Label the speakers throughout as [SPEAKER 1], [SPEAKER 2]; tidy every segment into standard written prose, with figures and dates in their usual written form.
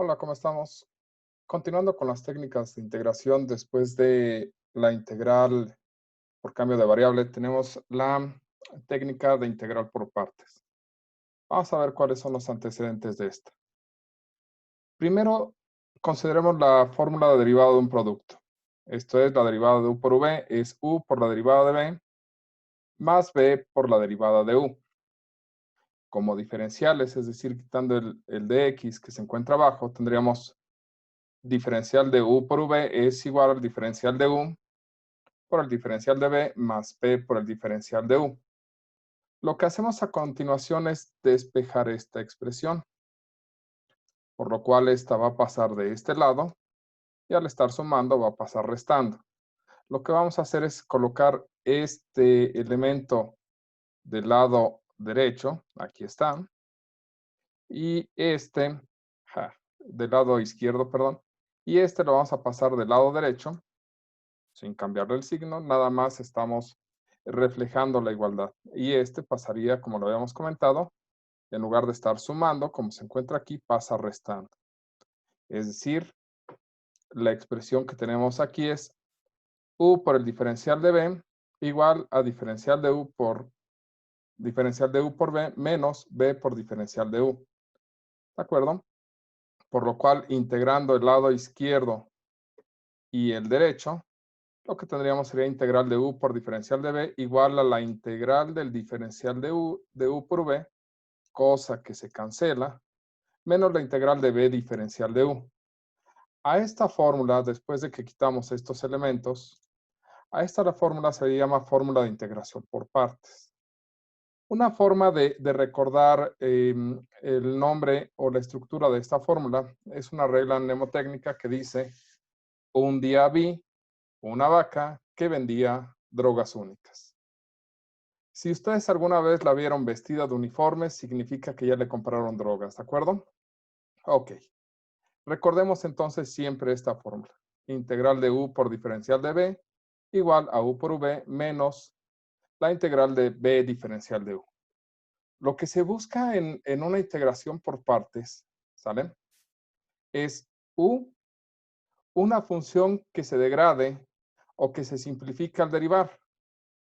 [SPEAKER 1] Hola, ¿cómo estamos? Continuando con las técnicas de integración después de la integral por cambio de variable, tenemos la técnica de integral por partes. Vamos a ver cuáles son los antecedentes de esta. Primero, consideremos la fórmula de derivado de un producto. Esto es, la derivada de u por v es u por la derivada de b más b por la derivada de u. Como diferenciales, es decir, quitando el de x que se encuentra abajo, tendríamos diferencial de u por v es igual al diferencial de u por el diferencial de b más b por el diferencial de u. Lo que hacemos a continuación es despejar esta expresión, por lo cual esta va a pasar de este lado y al estar sumando va a pasar restando. Lo que vamos a hacer es colocar este elemento del lado derecho, aquí está, y este, del lado izquierdo, perdón, y este lo vamos a pasar del lado derecho sin cambiarle el signo, nada más estamos reflejando la igualdad. Y este pasaría, como lo habíamos comentado, en lugar de estar sumando, como se encuentra aquí, pasa restando. Es decir, la expresión que tenemos aquí es u por el diferencial de b igual a diferencial de u por b menos b por diferencial de u. ¿De acuerdo? Por lo cual, integrando el lado izquierdo y el derecho, lo que tendríamos sería integral de u por diferencial de b igual a la integral del diferencial de u por v, cosa que se cancela, menos la integral de b diferencial de u. A esta fórmula, después de que quitamos estos elementos, a esta la fórmula se le llama fórmula de integración por partes. Una forma de recordar el nombre o la estructura de esta fórmula es una regla mnemotécnica que dice: un día vi una vaca que vendía drogas únicas. Si ustedes alguna vez la vieron vestida de uniforme, significa que ya le compraron drogas, ¿de acuerdo? Ok. Recordemos entonces siempre esta fórmula. Integral de u por diferencial de b igual a u por v menos la integral de b diferencial de u. Lo que se busca en una integración por partes, ¿sale? Es u, una función que se degrade o que se simplifica al derivar,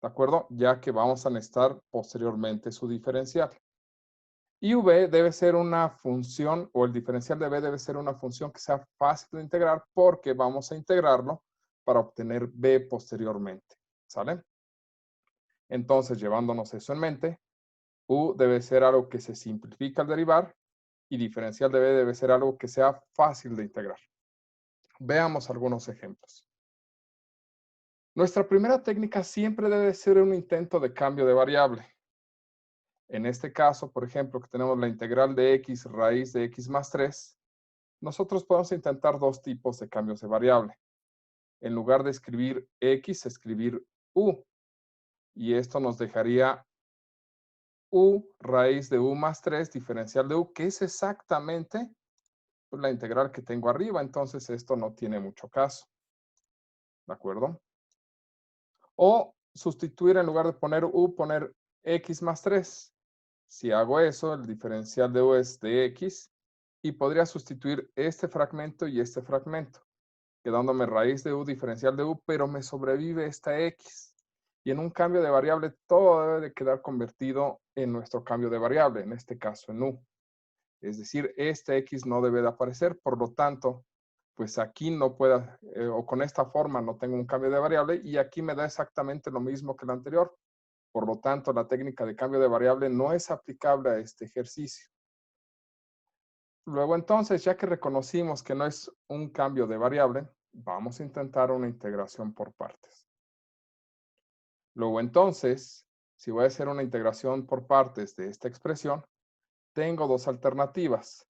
[SPEAKER 1] ¿de acuerdo? Ya que vamos a necesitar posteriormente su diferencial. Y v debe ser una función, o el diferencial de b debe ser una función que sea fácil de integrar porque vamos a integrarlo para obtener b posteriormente, ¿sale? Entonces, llevándonos eso en mente, u debe ser algo que se simplifica al derivar y diferencial de b debe ser algo que sea fácil de integrar. Veamos algunos ejemplos. Nuestra primera técnica siempre debe ser un intento de cambio de variable. En este caso, por ejemplo, que tenemos la integral de x raíz de x más 3, nosotros podemos intentar dos tipos de cambios de variable. En lugar de escribir x, escribir u. Y esto nos dejaría u raíz de u más 3 diferencial de u, que es exactamente la integral que tengo arriba. Entonces, esto no tiene mucho caso. ¿De acuerdo? O sustituir en lugar de poner u, poner x más 3. Si hago eso, el diferencial de u es de x y podría sustituir este fragmento y este fragmento, quedándome raíz de u diferencial de u, pero me sobrevive esta x. Y en un cambio de variable, todo debe de quedar convertido en nuestro cambio de variable, en este caso en u. Es decir, este x no debe de aparecer, por lo tanto, pues aquí no pueda, o con esta forma no tengo un cambio de variable y aquí me da exactamente lo mismo que el anterior. Por lo tanto, la técnica de cambio de variable no es aplicable a este ejercicio. Luego entonces, ya que reconocimos que no es un cambio de variable, vamos a intentar una integración por partes. Luego entonces, si voy a hacer una integración por partes de esta expresión, tengo dos alternativas.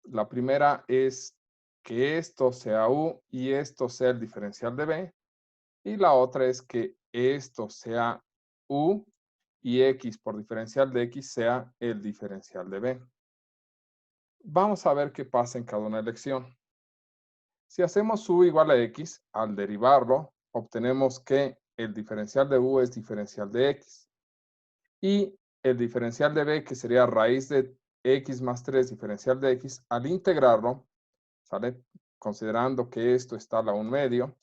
[SPEAKER 1] La primera es que esto sea u y esto sea el diferencial de b. Y la otra es que esto sea u y x por diferencial de x sea el diferencial de b. Vamos a ver qué pasa en cada una elección. Si hacemos u igual a x, al derivarlo, obtenemos que el diferencial de u es diferencial de x. Y el diferencial de b, que sería raíz de x más 3 diferencial de x, al integrarlo, ¿sale? Considerando que esto está a la 1 medio,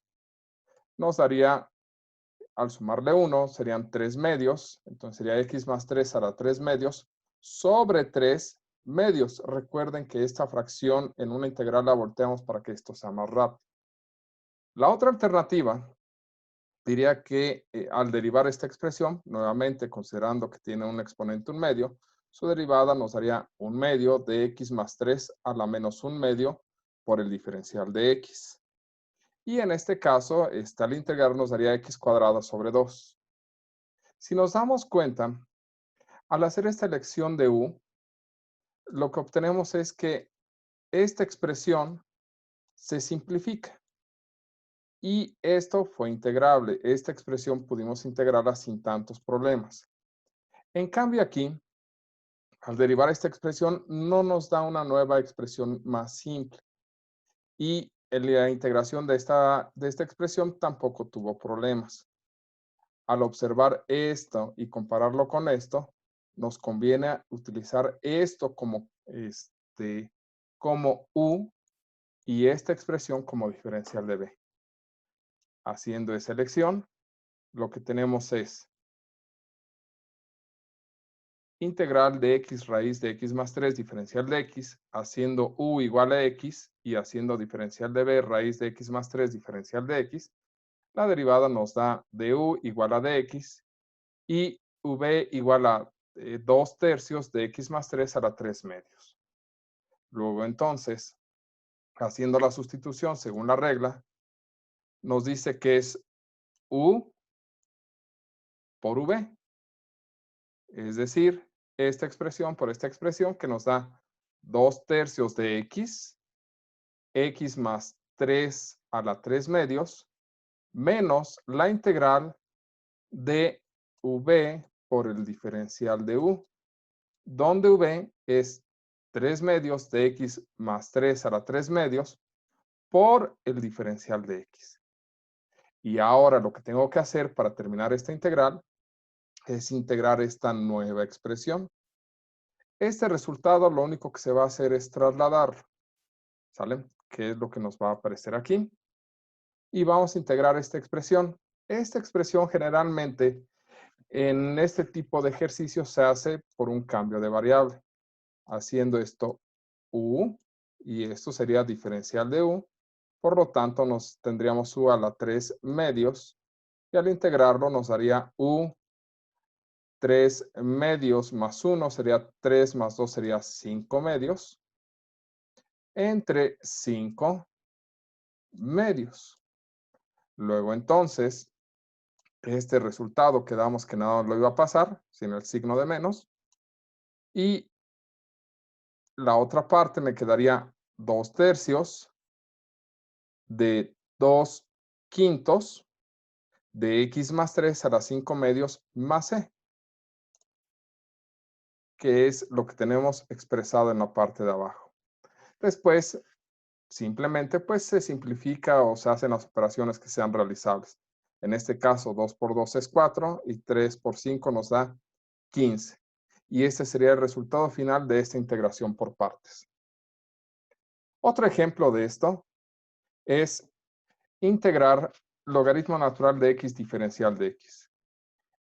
[SPEAKER 1] nos daría, al sumarle 1, serían 3 medios, entonces sería x más 3 a la 3 medios sobre 3 medios. Recuerden que esta fracción en una integral la volteamos para que esto sea más rápido. La otra alternativa diría que al derivar esta expresión, nuevamente considerando que tiene un exponente 1 medio, su derivada nos daría 1 medio de x más 3 a la menos 1 medio por el diferencial de x. Y en este caso, al integrar nos daría x cuadrada sobre 2. Si nos damos cuenta, al hacer esta elección de u, lo que obtenemos es que esta expresión se simplifica. Y esto fue integrable. Esta expresión pudimos integrarla sin tantos problemas. En cambio aquí, al derivar esta expresión, no nos da una nueva expresión más simple. Y la integración de esta expresión tampoco tuvo problemas. Al observar esto y compararlo con esto, nos conviene utilizar esto como u y esta expresión como diferencial de b. Haciendo esa elección, lo que tenemos es integral de x raíz de x más 3 diferencial de x, haciendo u igual a x y haciendo diferencial de b raíz de x más 3 diferencial de x. La derivada nos da de u igual a dx y v igual a 2 tercios de x más 3 a la 3 medios. Luego entonces, haciendo la sustitución según la regla, nos dice que es u por v. Es decir, esta expresión por esta expresión que nos da 2 tercios de x, x más 3 a la 3 medios, menos la integral de v por el diferencial de u, donde v es 3 medios de x más 3 a la 3 medios por el diferencial de x. Y ahora lo que tengo que hacer para terminar esta integral es integrar esta nueva expresión. Este resultado lo único que se va a hacer es trasladarlo, ¿sale? Que es lo que nos va a aparecer aquí. Y vamos a integrar esta expresión. Esta expresión generalmente en este tipo de ejercicios se hace por un cambio de variable. Haciendo esto u, y esto sería diferencial de u. Por lo tanto, nos tendríamos u a la 3 medios. Y al integrarlo nos daría u 3 medios más 1 sería 3 más 2 sería 5 medios. Entre 5 medios. Luego entonces, este resultado quedamos que nada lo iba a pasar, sin el signo de menos. Y la otra parte me quedaría 2 tercios de 2 quintos de x más 3 a la 5 medios más c, que es lo que tenemos expresado en la parte de abajo. Después, simplemente pues se simplifica o se hacen las operaciones que sean realizables. En este caso, 2 por 2 es 4 y 3 por 5 nos da 15. Y este sería el resultado final de esta integración por partes. Otro ejemplo de esto es integrar logaritmo natural de x diferencial de x.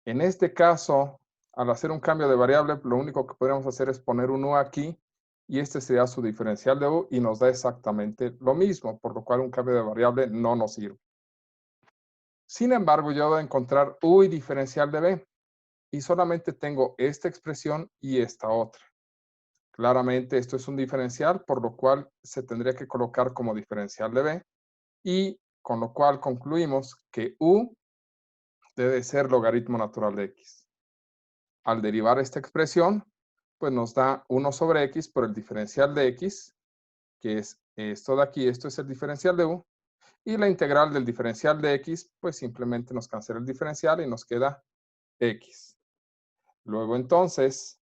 [SPEAKER 1] En este caso, al hacer un cambio de variable, lo único que podríamos hacer es poner un u aquí y este sería su diferencial de u y nos da exactamente lo mismo, por lo cual un cambio de variable no nos sirve. Sin embargo, yo voy a encontrar u y diferencial de b y solamente tengo esta expresión y esta otra. Claramente esto es un diferencial, por lo cual se tendría que colocar como diferencial de b y con lo cual concluimos que u debe ser logaritmo natural de x. Al derivar esta expresión, pues nos da 1 sobre x por el diferencial de x, que es esto de aquí, esto es el diferencial de u, y la integral del diferencial de x, pues simplemente nos cancela el diferencial y nos queda x. Luego entonces,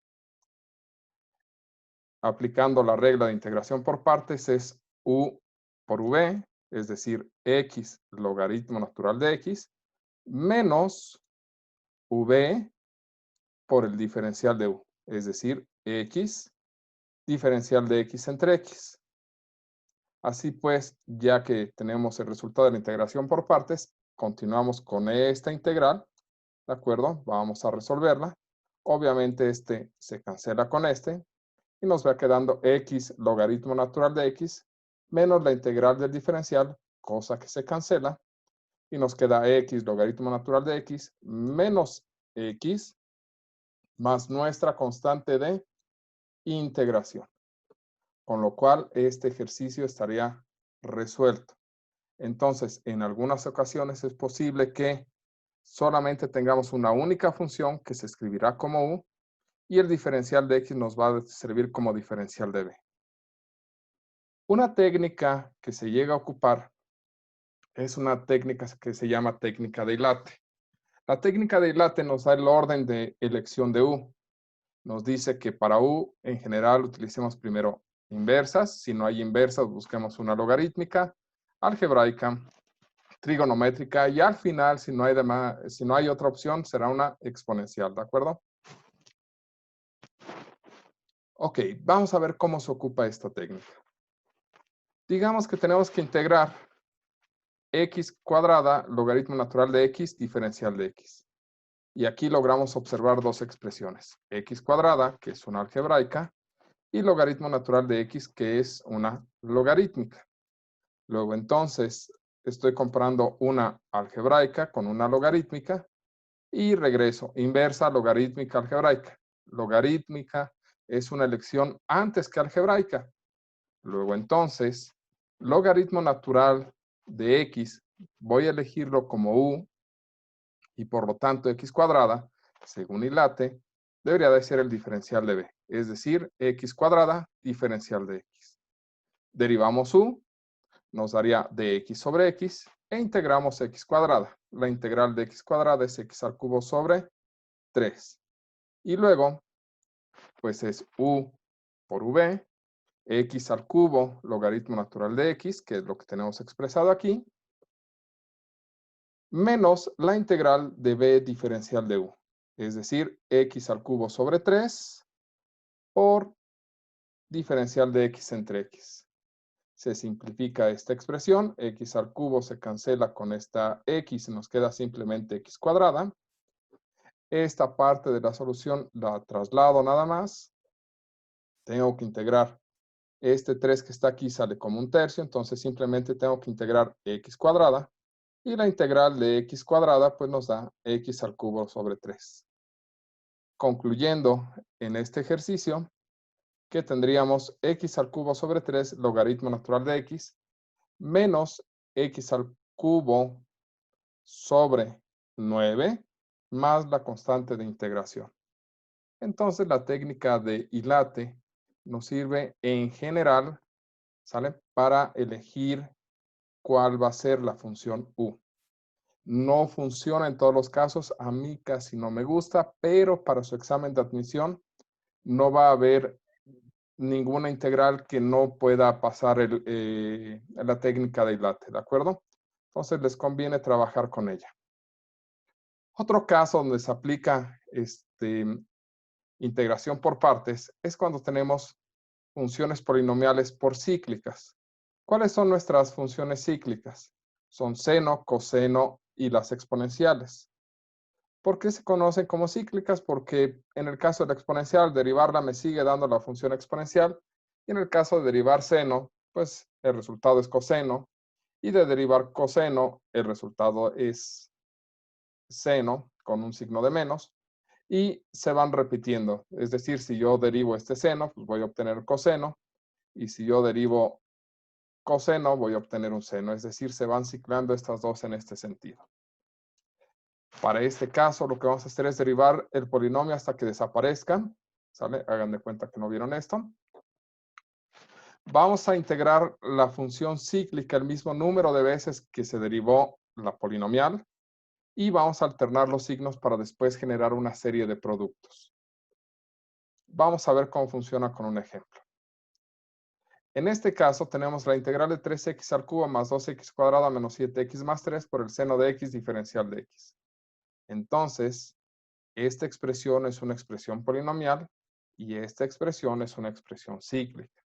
[SPEAKER 1] aplicando la regla de integración por partes, es u por v, es decir, x logaritmo natural de x, menos v por el diferencial de u, es decir, x diferencial de x entre x. Así pues, ya que tenemos el resultado de la integración por partes, continuamos con esta integral, ¿de acuerdo? Vamos a resolverla. Obviamente este se cancela con este y nos va quedando x logaritmo natural de x menos la integral del diferencial, cosa que se cancela, y nos queda x logaritmo natural de x menos x más nuestra constante de integración. Con lo cual, este ejercicio estaría resuelto. Entonces, en algunas ocasiones es posible que solamente tengamos una única función que se escribirá como u y el diferencial de x nos va a servir como diferencial de b. Una técnica que se llega a ocupar es una técnica que se llama técnica de Ilate. La técnica de Ilate nos da el orden de elección de u. Nos dice que para u, en general, utilicemos primero inversas. Si no hay inversas, busquemos una logarítmica, algebraica, trigonométrica y al final, si no hay otra opción, será una exponencial, ¿de acuerdo? Ok, vamos a ver cómo se ocupa esta técnica. Digamos que tenemos que integrar x cuadrada, logaritmo natural de x, diferencial de x. Y aquí logramos observar dos expresiones. X cuadrada, que es una algebraica, y logaritmo natural de x, que es una logarítmica. Luego, entonces, estoy comparando una algebraica con una logarítmica y regreso. Inversa, logarítmica, algebraica. Logarítmica es una elección antes que algebraica. Luego, entonces, logaritmo natural de x, voy a elegirlo como u, y por lo tanto x cuadrada, según Ilate, debería de ser el diferencial de b, es decir, x cuadrada diferencial de x. Derivamos u, nos daría dx sobre x, e integramos x cuadrada. La integral de x cuadrada es x al cubo sobre 3. Y luego, pues es u por v, x al cubo, logaritmo natural de x, que es lo que tenemos expresado aquí, menos la integral de b diferencial de u, es decir, x al cubo sobre 3 por diferencial de x entre x. Se simplifica esta expresión, x al cubo se cancela con esta x y nos queda simplemente x cuadrada. Esta parte de la solución la traslado nada más. Tengo que integrar este 3 que está aquí sale como un tercio, entonces simplemente tengo que integrar x cuadrada. Y la integral de x cuadrada pues nos da x al cubo sobre 3. Concluyendo en este ejercicio, que tendríamos x al cubo sobre 3 logaritmo natural de x menos x al cubo sobre 9 más la constante de integración. Entonces la técnica de Ilate nos sirve en general, ¿sale? Para elegir cuál va a ser la función u. No funciona en todos los casos, a mí casi no me gusta, pero para su examen de admisión no va a haber ninguna integral que no pueda pasar la técnica de Ilate, ¿de acuerdo? Entonces les conviene trabajar con ella. Otro caso donde se aplica integración por partes es cuando tenemos funciones polinomiales por cíclicas. ¿Cuáles son nuestras funciones cíclicas? Son seno, coseno y las exponenciales. ¿Por qué se conocen como cíclicas? Porque en el caso de la exponencial, derivarla me sigue dando la función exponencial, y en el caso de derivar seno, pues el resultado es coseno, y de derivar coseno, el resultado es seno con un signo de menos, y se van repitiendo. Es decir, si yo derivo este seno, pues voy a obtener coseno, y si yo derivo coseno, voy a obtener un seno. Es decir, se van ciclando estas dos en este sentido. Para este caso, lo que vamos a hacer es derivar el polinomio hasta que desaparezca. ¿Sale? Hagan de cuenta que no vieron esto. Vamos a integrar la función cíclica el mismo número de veces que se derivó la polinomial. Y vamos a alternar los signos para después generar una serie de productos. Vamos a ver cómo funciona con un ejemplo. En este caso tenemos la integral de 3x al cubo más 2x cuadrada menos 7x más 3 por el seno de x diferencial de x. Entonces, esta expresión es una expresión polinomial Y esta expresión es una expresión cíclica.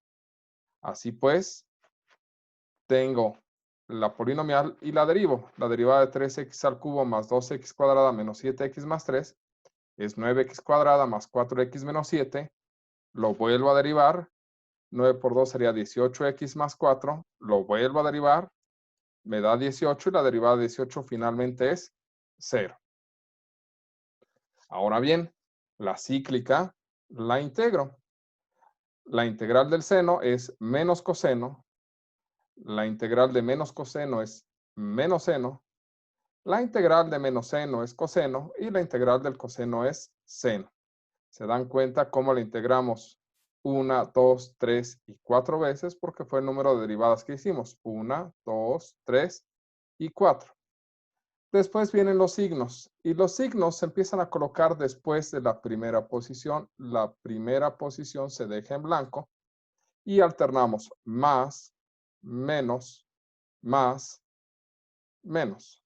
[SPEAKER 1] Así pues, tengo la polinomial y la derivo. La derivada de 3x al cubo más 2x cuadrada menos 7x más 3 es 9x cuadrada más 4x menos 7. Lo vuelvo a derivar. 9 por 2 sería 18x más 4. Lo vuelvo a derivar. Me da 18 y la derivada de 18 finalmente es 0. Ahora bien, la cíclica la integro. La integral del seno es menos coseno. La integral de menos coseno es menos seno. La integral de menos seno es coseno y la integral del coseno es seno. ¿Se dan cuenta cómo la integramos 1, 2, 3 y 4 veces? Porque fue el número de derivadas que hicimos. 1, 2, 3 y 4. Después vienen los signos. Y los signos se empiezan a colocar después de la primera posición. La primera posición se deja en blanco. Y alternamos más, menos, más, menos.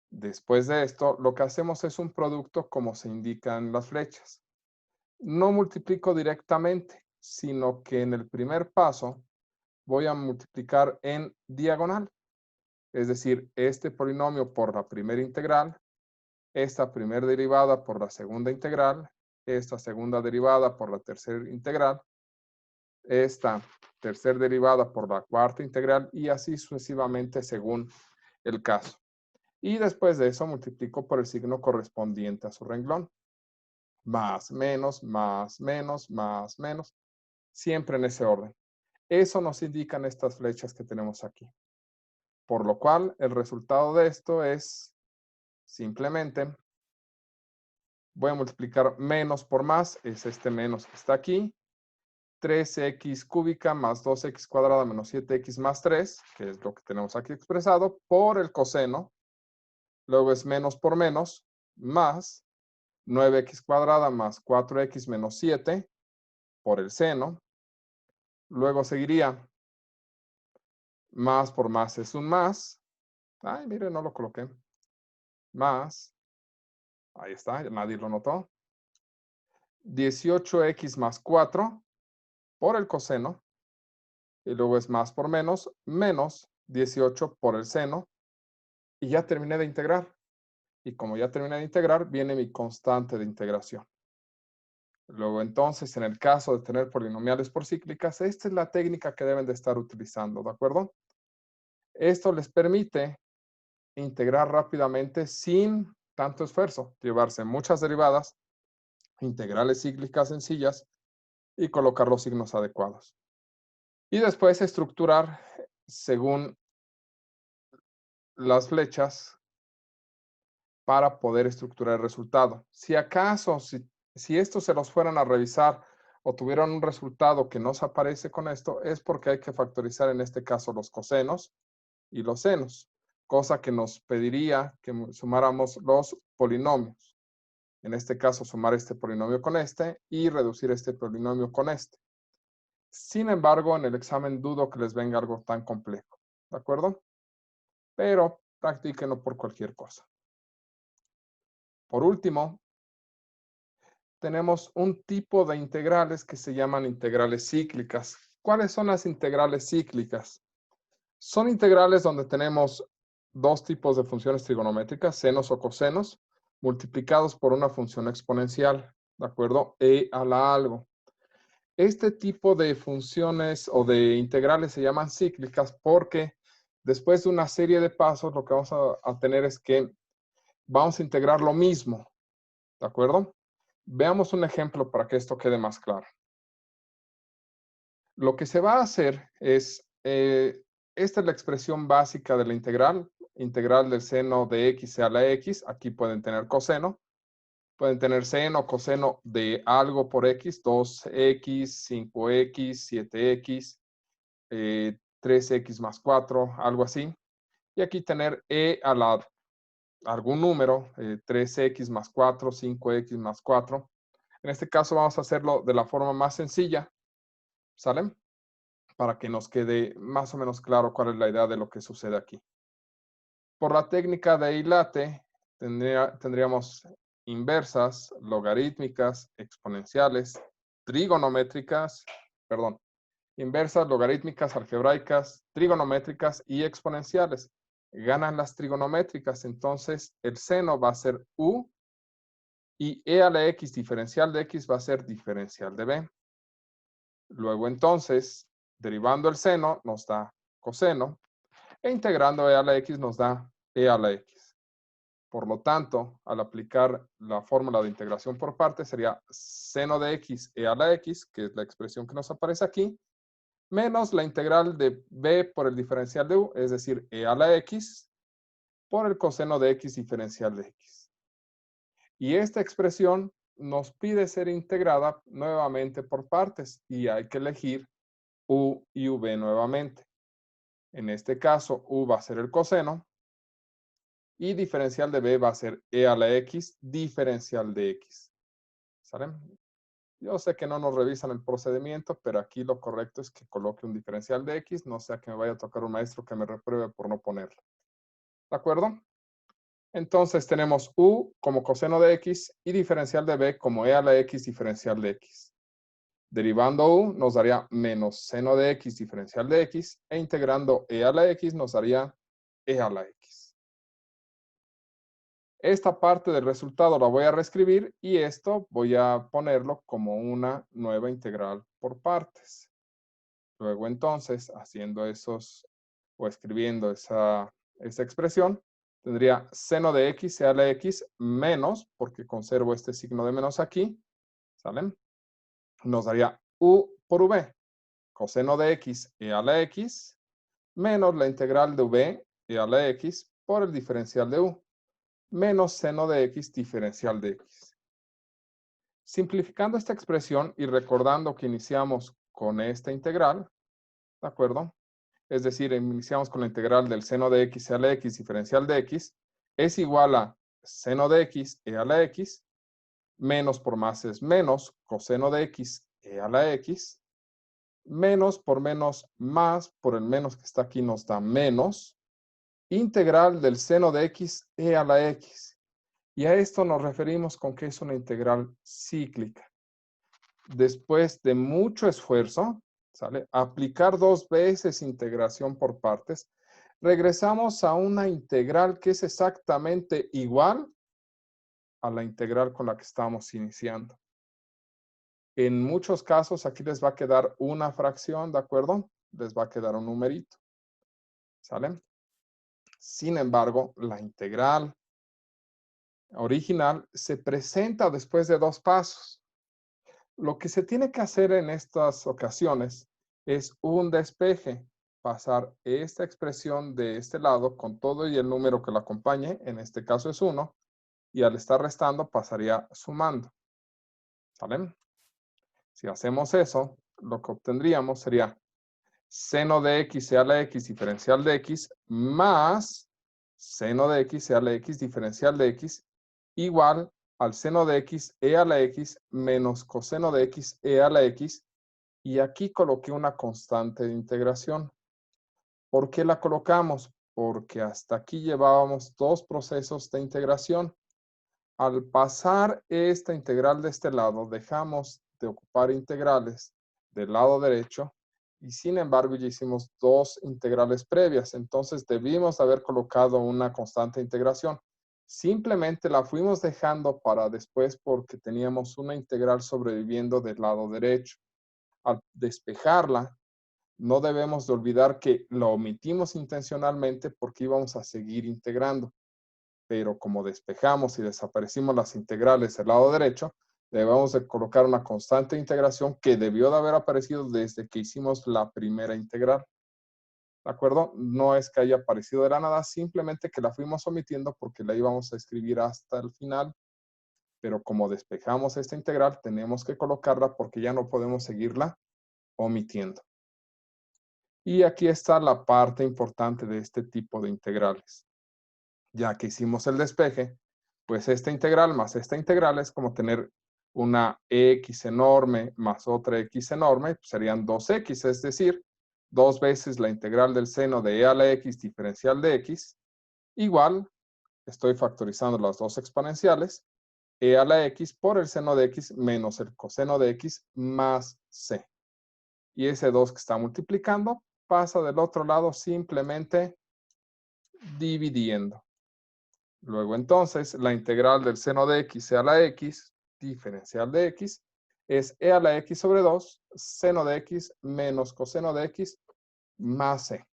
[SPEAKER 1] Después de esto, lo que hacemos es un producto como se indica en las flechas. No multiplico directamente, sino que en el primer paso voy a multiplicar en diagonal. Es decir, este polinomio por la primera integral, esta primera derivada por la segunda integral, esta segunda derivada por la tercera integral, esta tercera derivada por la cuarta integral y así sucesivamente según el caso. Y después de eso multiplico por el signo correspondiente a su renglón. Más, menos, más, menos, más, menos. Siempre en ese orden. Eso nos indican estas flechas que tenemos aquí. Por lo cual, el resultado de esto es simplemente, voy a multiplicar menos por más, es este menos que está aquí. 3x cúbica más 2x cuadrada menos 7x más 3, que es lo que tenemos aquí expresado, por el coseno. Luego es menos por menos, más 9x cuadrada más 4x menos 7 por el seno. Luego seguiría más por más es un más. Ay, mire, no lo coloqué. Más, ahí está, nadie lo notó. 18x más 4 por el coseno. Y luego es más por menos, menos 18 por el seno. Y ya terminé de integrar. Y como ya terminé de integrar, viene mi constante de integración. Luego entonces, en el caso de tener polinomiales por cíclicas, esta es la técnica que deben de estar utilizando, ¿de acuerdo? Esto les permite integrar rápidamente sin tanto esfuerzo, llevarse muchas derivadas, integrales cíclicas sencillas y colocar los signos adecuados. Y después estructurar según las flechas para poder estructurar el resultado. Si acaso, si estos se los fueran a revisar o tuvieran un resultado que no se aparece con esto, es porque hay que factorizar en este caso los cosenos y los senos, cosa que nos pediría que sumáramos los polinomios. En este caso, sumar este polinomio con este y reducir este polinomio con este. Sin embargo, en el examen dudo que les venga algo tan complejo, ¿de acuerdo? Pero practíquenlo por cualquier cosa. Por último, tenemos un tipo de integrales que se llaman integrales cíclicas. ¿Cuáles son las integrales cíclicas? Son integrales donde tenemos dos tipos de funciones trigonométricas, senos o cosenos, multiplicados por una función exponencial, ¿de acuerdo? E a la algo. Este tipo de funciones o de integrales se llaman cíclicas porque después de una serie de pasos lo que vamos a tener es que vamos a integrar lo mismo, ¿de acuerdo? Veamos un ejemplo para que esto quede más claro. Lo que se va a hacer es, esta es la expresión básica de la integral del seno de x a la x. Aquí pueden tener coseno. Pueden tener seno, coseno de algo por x, 2x, 5x, 7x, 3x más 4, algo así. Y aquí tener algún número, 3x más 4, 5x más 4. En este caso vamos a hacerlo de la forma más sencilla, ¿sale? Para que nos quede más o menos claro cuál es la idea de lo que sucede aquí. Por la técnica de hilate, tendríamos inversas, logarítmicas, exponenciales, trigonométricas, perdón, inversas, logarítmicas, algebraicas, trigonométricas y exponenciales. Ganan las trigonométricas, entonces el seno va a ser u y e a la x diferencial de x va a ser diferencial de b. Luego entonces, derivando el seno nos da coseno e integrando e a la x nos da e a la x. Por lo tanto, al aplicar la fórmula de integración por partes sería seno de x e a la x, que es la expresión que nos aparece aquí, menos la integral de b por el diferencial de u, es decir, e a la x, por el coseno de x diferencial de x. Y esta expresión nos pide ser integrada nuevamente por partes y hay que elegir u y v nuevamente. En este caso, u va a ser el coseno y diferencial de b va a ser e a la x diferencial de x. ¿Sale? Yo sé que no nos revisan el procedimiento, pero aquí lo correcto es que coloque un diferencial de x, no sea que me vaya a tocar un maestro que me repruebe por no ponerlo. ¿De acuerdo? Entonces tenemos u como coseno de x y diferencial de b como e a la x diferencial de x. Derivando u nos daría menos seno de x diferencial de x e integrando e a la x nos daría e a la x. Esta parte del resultado la voy a reescribir y esto voy a ponerlo como una nueva integral por partes. Luego entonces, haciendo esos o escribiendo esa expresión, tendría seno de x e a la x menos, porque conservo este signo de menos aquí, ¿sale? Nos daría u por v, coseno de x e a la x, menos la integral de v e a la x por el diferencial de u, menos seno de x diferencial de x. Simplificando esta expresión y recordando que iniciamos con esta integral, ¿de acuerdo? Es decir, iniciamos con la integral del seno de x e a la x diferencial de x, es igual a seno de x e a la x, menos por más es menos, coseno de x e a la x, menos por menos más, por el menos que está aquí nos da menos, integral del seno de x e a la x. Y a esto nos referimos con que es una integral cíclica. Después de mucho esfuerzo, ¿sale? Aplicar 2 veces integración por partes, regresamos a una integral que es exactamente igual a la integral con la que estamos iniciando. En muchos casos aquí les va a quedar una fracción, ¿de acuerdo? Les va a quedar un numerito, ¿sale? Sin embargo, la integral original se presenta después de 2 pasos. Lo que se tiene que hacer en estas ocasiones es un despeje, pasar esta expresión de este lado con todo y el número que la acompañe, en este caso es 1, y al estar restando pasaría sumando. ¿Sale? Si hacemos eso, lo que obtendríamos sería seno de x e a la x diferencial de x más seno de x e a la x diferencial de x igual al seno de x e a la x menos coseno de x e a la x, y aquí coloqué una constante de integración. ¿Por qué la colocamos? Porque hasta aquí llevábamos 2 procesos de integración. Al pasar esta integral de este lado, dejamos de ocupar integrales del lado derecho y sin embargo ya hicimos 2 integrales previas. Entonces debimos haber colocado una constante de integración. Simplemente la fuimos dejando para después porque teníamos una integral sobreviviendo del lado derecho. Al despejarla, no debemos de olvidar que lo omitimos intencionalmente porque íbamos a seguir integrando. Pero como despejamos y desaparecimos las integrales del lado derecho, debemos de colocar una constante de integración que debió de haber aparecido desde que hicimos la primera integral. ¿De acuerdo? No es que haya aparecido de la nada, simplemente que la fuimos omitiendo porque la íbamos a escribir hasta el final. Pero como despejamos esta integral, tenemos que colocarla porque ya no podemos seguirla omitiendo. Y aquí está la parte importante de este tipo de integrales. Ya que hicimos el despeje, pues esta integral más esta integral es como tener una x enorme más otra x enorme, pues serían 2x, es decir, 2 veces la integral del seno de e a la x diferencial de x, igual, estoy factorizando las dos exponenciales, e a la x por el seno de x menos el coseno de x más c. Y ese 2 que está multiplicando pasa del otro lado simplemente dividiendo. Luego entonces la integral del seno de x e a la x, diferencial de x, es e a la x sobre 2, seno de x menos coseno de x más c.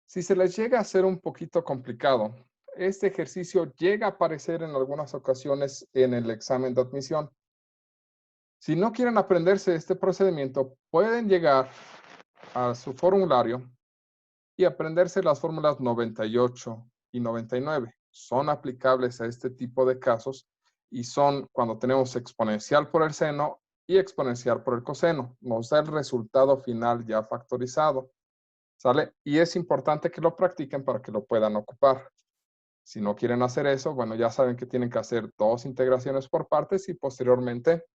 [SPEAKER 1] Si se les llega a hacer un poquito complicado, este ejercicio llega a aparecer en algunas ocasiones en el examen de admisión. Si no quieren aprenderse este procedimiento, pueden llegar a su formulario y aprenderse las fórmulas 98 y 99. Son aplicables a este tipo de casos y son cuando tenemos exponencial por el seno y exponencial por el coseno. Nos da el resultado final ya factorizado. ¿Sale? Y es importante que lo practiquen para que lo puedan ocupar. Si no quieren hacer eso, bueno, ya saben que tienen que hacer 2 integraciones por partes y posteriormente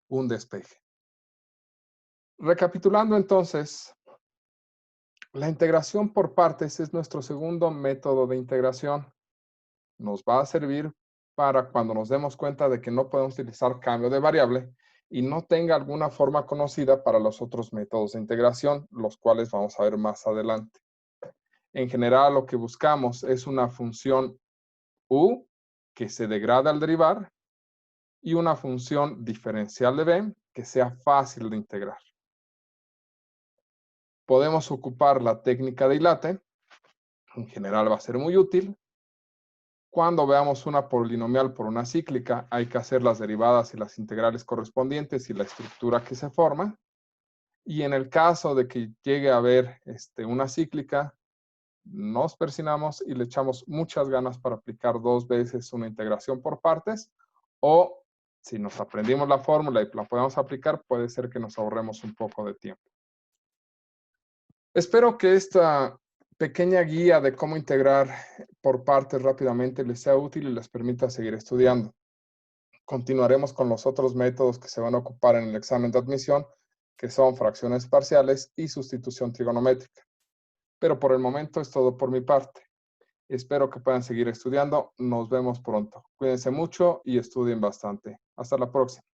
[SPEAKER 1] un despeje. Recapitulando entonces, la integración por partes es nuestro segundo método de integración. Nos va a servir para cuando nos demos cuenta de que no podemos utilizar cambio de variable y no tenga alguna forma conocida para los otros métodos de integración, los cuales vamos a ver más adelante. En general, lo que buscamos es una función u que se degrada al derivar y una función diferencial de b que sea fácil de integrar. Podemos ocupar la técnica de Ilate, en general va a ser muy útil. Cuando veamos una polinomial por una cíclica, hay que hacer las derivadas y las integrales correspondientes y la estructura que se forma. Y en el caso de que llegue a haber una cíclica, nos persinamos y le echamos muchas ganas para aplicar 2 veces una integración por partes, o si nos aprendimos la fórmula y la podemos aplicar, puede ser que nos ahorremos un poco de tiempo. Espero que esta pequeña guía de cómo integrar por partes rápidamente les sea útil y les permita seguir estudiando. Continuaremos con los otros métodos que se van a ocupar en el examen de admisión, que son fracciones parciales y sustitución trigonométrica. Pero por el momento es todo por mi parte. Espero que puedan seguir estudiando. Nos vemos pronto. Cuídense mucho y estudien bastante. Hasta la próxima.